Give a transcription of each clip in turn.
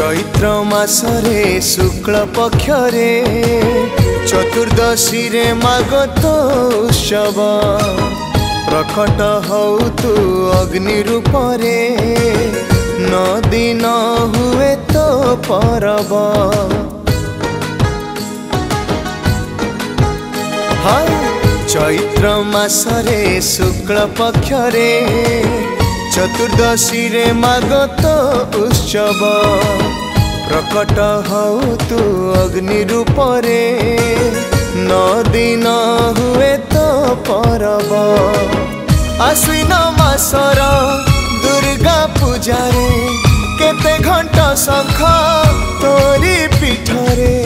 चैत्र मासरे शुक्ल पक्षरे चतुर्दशी रे मागत उत्सव प्रकट हौ तु अग्नि रूपरे नदी न हुए तो परब। चैत्र मासरे शुक्ल पक्षरे चतुर्दशी रे मागत उत्सव प्रकट हौ तु अग्नि रूपरे नदी न हुए तो परब। आश्विन मासर दुर्गा पूजारे केते घंटा शंख तोरी पीठरे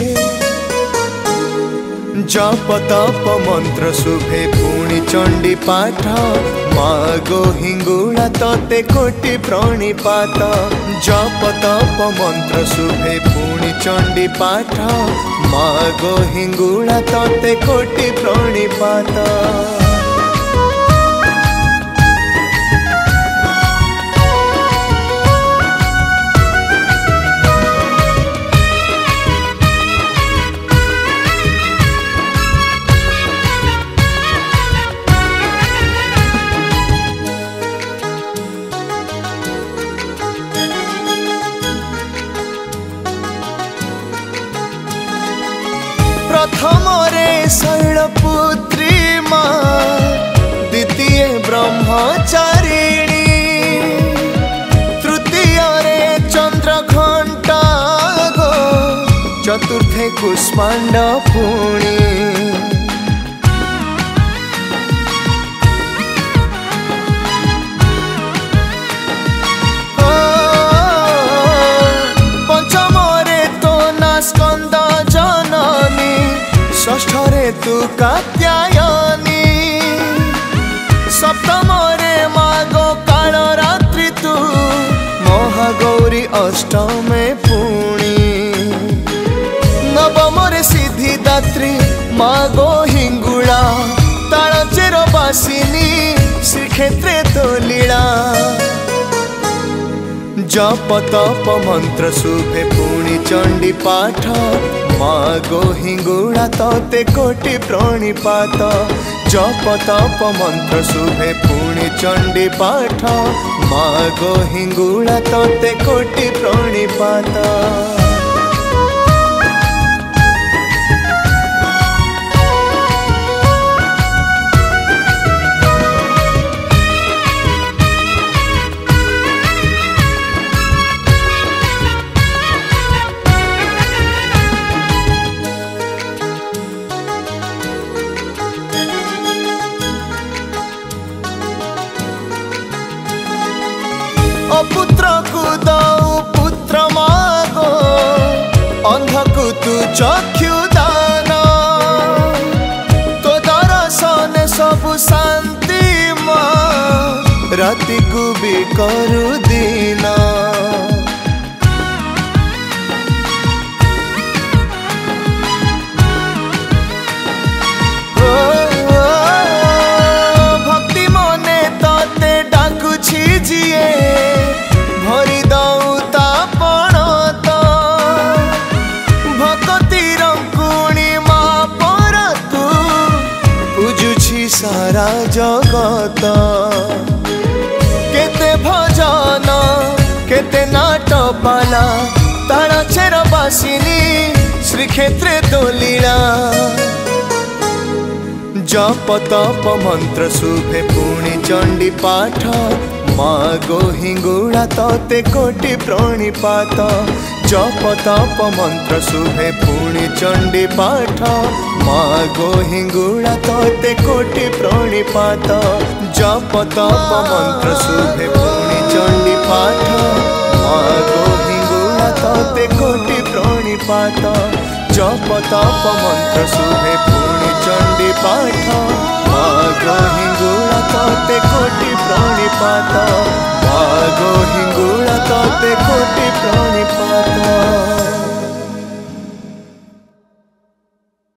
जप तप मंत्र शुभे पुणी चंडी पाठ मागो हिंगुला तते कोटि प्रणिपात। जप तप मंत्र शुभे पुणी चंडी पाठ मागो हिंगुला तते कोटि प्रणिपात। प्रथम रे शैलपुत्री माँ द्वितीय ब्रह्मचारिणी तृतीय रे चंद्र घंटा गो चतुर्थे कुष्मांड पुणी। पंचम रे तो ना स्कंद जननी षष्ठ रे तु कात्यायनी सप्तम रे मागो काल रात्रि तु महागौरी अष्टमे पुणी। नवम रे सिद्धिदात्री मागो हिंगुला तालचेर बासिनी श्रीक्षेत्रे तो लीला। जप तप मंत्र शुभे पुणी चंडी पाठ मागो हिंगुला तते कोटि प्रणिपात। जप तप मंत्र शुभे पुणी चंडी पाठ मागो हिंगुला तते कोटि प्रणिपात। अपुत्र को दौ पुत्र मागो अंध को तू चक्षु दान तो दर्शन सबु शांति माँ राति को भी करू दीन। भक्ति मने तते डाकुछि जिए भरी दऊ तापण तो भक्ति रंकुणी माँ पर तू पूजुछि सारा जगत। केते भजन केते नाटपाला तालचेर बासिनी श्रीक्षेत्रे तो लीला। जप तप मंत्र शुभे पुणी चंडी पाठ मागो हिंगुला तते कोटि प्रणिपात। जप तप मंत्र शुभे पुणी चंडी पाठ मागो हिंगुला तते कोटि प्रणिपात। जप तप मंत्र शुभे पुणी चंडी पाठ मागो हिंगुला तते कोटि प्रणिपात। जप तप मंत्र शुभे पुणी चंडी पाठ मागो हिंगुला तते कोटि प्रणिपात।